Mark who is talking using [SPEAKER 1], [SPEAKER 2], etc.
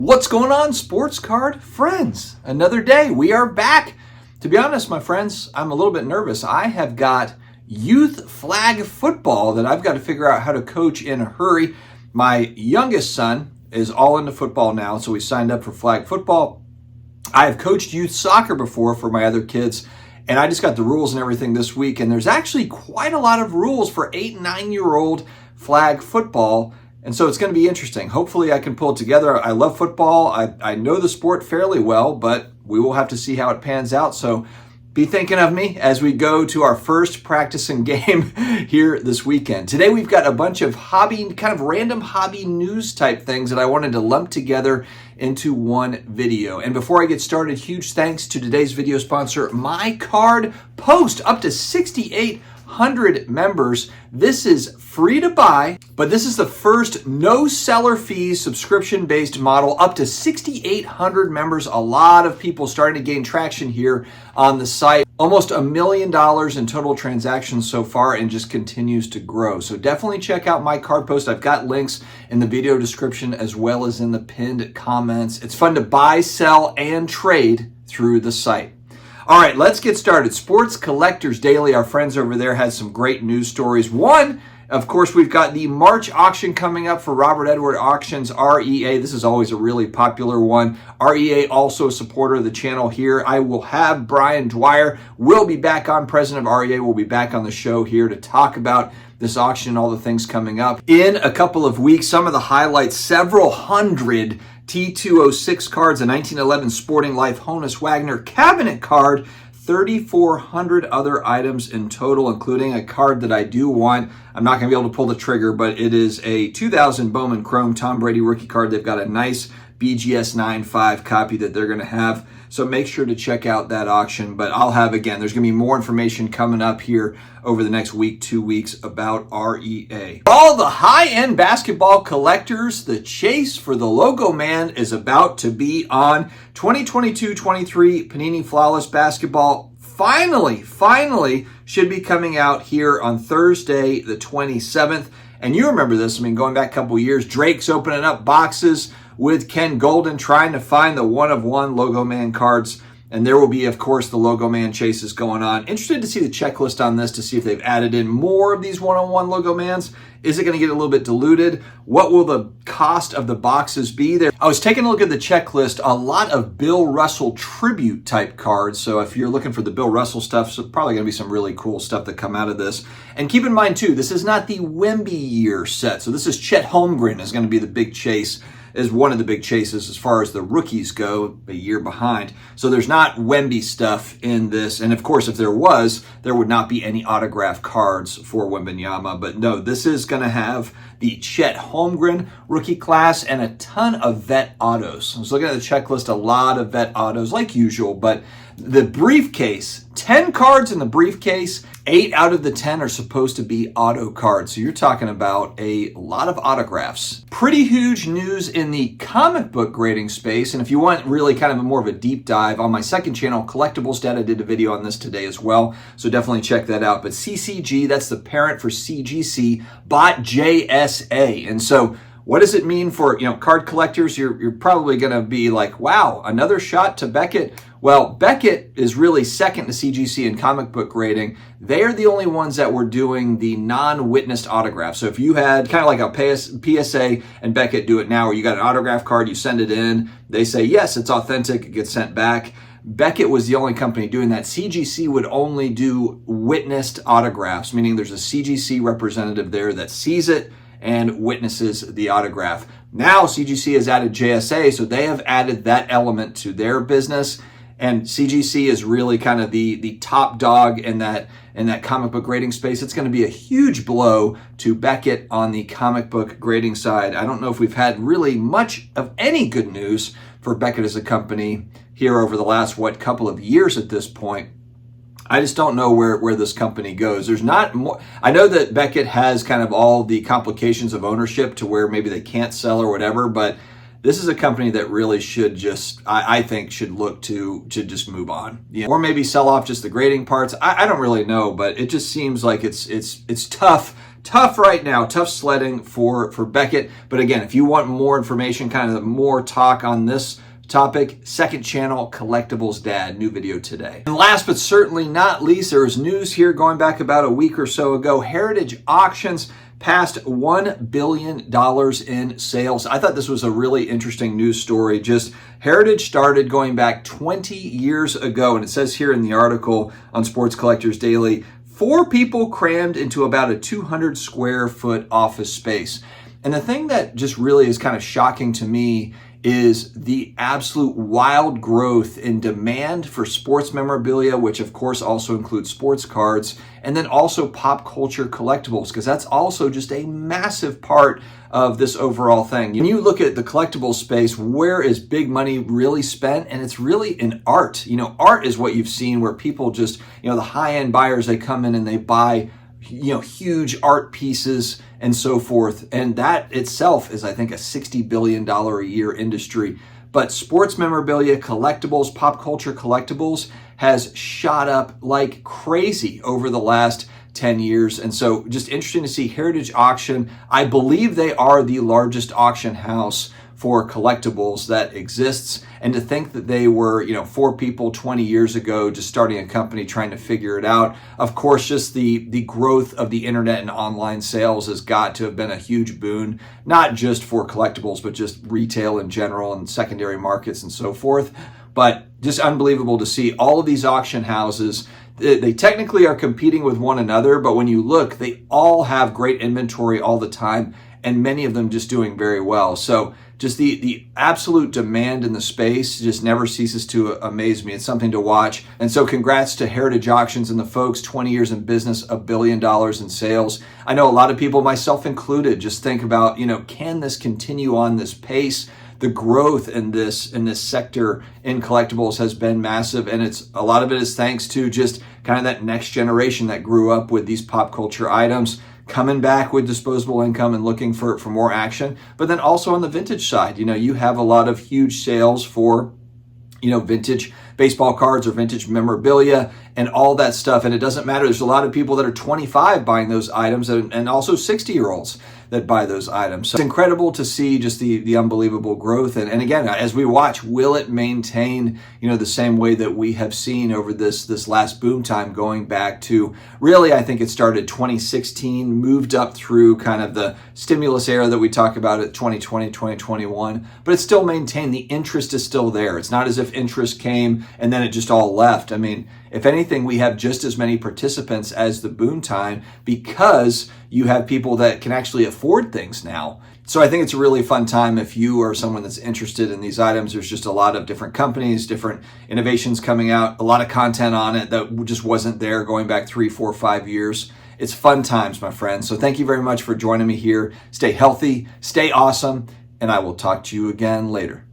[SPEAKER 1] What's going on, sports card friends? Another day, we are back. To be honest, my friends, I'm a little bit nervous. I have got youth flag football that I've got to figure out how to coach in a hurry. My youngest son is all into football now, so we signed up for flag football. I have coached youth soccer before for my other kids, and I just got the rules and everything this week, and there's actually quite a lot of rules for 8 and 9-year-old flag football. And so it's going to be interesting. Hopefully I can pull it together. I love football. I know the sport fairly well, but we will have to see how it pans out. So be thinking of me as we go to our first practicing game here this weekend. Today we've got a bunch of random hobby news type things that I wanted to lump together into one video. And before I get started, huge thanks to today's video sponsor, My Card Post. Up to 6,800 members. This is free to buy, but this is the first no seller fees subscription-based model. Up to 6,800 members. A lot of people starting to gain traction here on the site. Almost $1 million in total transactions so far, and just continues to grow. So definitely check out My Card Post. I've got links in the video description as well as in the pinned comments. It's fun to buy, sell, and trade through the site. All right, let's get started. Sports Collectors Daily, our friends over there had some great news stories. One, of course, we've got the March auction coming up for Robert Edward Auctions, REA. This is always a really popular one. REA, also a supporter of the channel here. I will have Brian Dwyer, will be back on, president of REA, will be back on the show here to talk about this auction and all the things coming up. In a couple of weeks, some of the highlights, several hundred T206 cards, a 1911 Sporting Life Honus Wagner cabinet card, 3,400 other items in total, including a card that I do want. I'm not going to be able to pull the trigger, but it is a 2000 Bowman Chrome Tom Brady rookie card. They've got a nice BGS 9.5 copy that they're going to have. So make sure to check out that auction. But I'll have, again, there's going to be more information coming up here over the next week, 2 weeks about REA. All the high-end basketball collectors, the chase for the Logo Man is about to be on. 2022-23 Panini Flawless Basketball finally should be coming out here on Thursday, the 27th. And you remember this, going back a couple years, Drake's opening up boxes with Ken Golden trying to find the one-of-one Logo Man cards. And there will be, of course, the Logo Man chases going on. Interested to see the checklist on this to see if they've added in more of these one-on-one Logo Mans. Is it going to get a little bit diluted? What will the cost of the boxes be there? I was taking a look at the checklist. A lot of Bill Russell tribute type cards. So if you're looking for the Bill Russell stuff, so probably going to be some really cool stuff that come out of this. And keep in mind, too, this is not the Wemby year set. So this is Chet Holmgren is going to be the big chase, is one of the big chases as far as the rookies go, a year behind. So there's not Wemby stuff in this. And of course, if there was, there would not be any autograph cards for Wembanyama. But no, this is going to have the Chet Holmgren rookie class and a ton of vet autos. I was looking at the checklist, a lot of vet autos like usual, but the briefcase, 10 cards in the briefcase, 8 out of the 10 are supposed to be auto cards. So you're talking about a lot of autographs. Pretty huge news in the comic book grading space. And if you want really kind of a more of a deep dive, on my second channel, thepersonalfinancedad, I did a video on this today as well. So definitely check that out. But CCG, that's the parent for CGC, bought JSA. And so what does it mean for, card collectors? You're probably going to be like, wow, another shot to Beckett. Well, Beckett is really second to CGC in comic book grading. They are the only ones that were doing the non-witnessed autograph. So if you had kind of like a PSA and Beckett do it now, where you got an autograph card, you send it in, they say, yes, it's authentic, it gets sent back. Beckett was the only company doing that. CGC would only do witnessed autographs, meaning there's a CGC representative there that sees it and witnesses the autograph. Now CGC has added JSA, so they have added that element to their business. And CGC is really kind of the top dog in that comic book grading space. It's going to be a huge blow to Beckett on the comic book grading side. I don't know if we've had really much of any good news for Beckett as a company here over the last, couple of years at this point. I just don't know where this company goes. There's not more. I know that Beckett has kind of all the complications of ownership to where maybe they can't sell or whatever, but this is a company that really should just, I think, should look to just move on, or maybe sell off just the grading parts. I don't really know, but it just seems like it's tough right now, tough sledding for Beckett. But again, if you want more information, kind of more talk on this topic, second channel, Collectibles Dad, new video today. And last but certainly not least, there was news here going back about a week or so ago. Heritage Auctions passed $1 billion in sales. I thought this was a really interesting news story. Just Heritage started going back 20 years ago, and it says here in the article on Sports Collectors Daily, 4 people crammed into about a 200 square foot office space. And the thing that just really is kind of shocking to me is the absolute wild growth in demand for sports memorabilia, which of course also includes sports cards, and then also pop culture collectibles, because that's also just a massive part of this overall thing. When you look at the collectible space, where is big money really spent? And it's really in art. Art is what you've seen where people just, the high-end buyers, they come in and they buy huge art pieces and so forth. And that itself is, I think, a $60 billion a year industry. But sports memorabilia, collectibles, pop culture collectibles has shot up like crazy over the last 10 years. And so just interesting to see Heritage Auction. I believe they are the largest auction house for collectibles that exists. And to think that they were, 4 people 20 years ago, just starting a company, trying to figure it out. Of course, just the growth of the internet and online sales has got to have been a huge boon, not just for collectibles, but just retail in general and secondary markets and so forth. But just unbelievable to see all of these auction houses. They technically are competing with one another, but when you look, they all have great inventory all the time, and many of them just doing very well. So just the absolute demand in the space just never ceases to amaze me. It's something to watch. And so congrats to Heritage Auctions and the folks, 20 years in business, $1 billion in sales. I know a lot of people, myself included, just think about, can this continue on this pace? The growth in this sector in collectibles has been massive, and a lot of it is thanks to just kind of that next generation that grew up with these pop culture items, coming back with disposable income and looking for more action. But then also on the vintage side, you have a lot of huge sales for, vintage baseball cards or vintage memorabilia and all that stuff. And it doesn't matter. There's a lot of people that are 25 buying those items, and also 60-year-olds that buy those items. So it's incredible to see just the unbelievable growth. And again, as we watch, will it maintain, the same way that we have seen over this last boom time, going back to really, I think it started 2016, moved up through kind of the stimulus era that we talk about at 2020, 2021, but it's still maintained. The interest is still there. It's not as if interest came and then it just all left. I mean, if anything, we have just as many participants as the boom time, because you have people that can actually afford things now. So I think it's a really fun time if you are someone that's interested in these items. There's just a lot of different companies, different innovations coming out, a lot of content on it that just wasn't there going back 3, 4, 5 years. It's fun times, my friends. So thank you very much for joining me here. Stay healthy, stay awesome, and I will talk to you again later.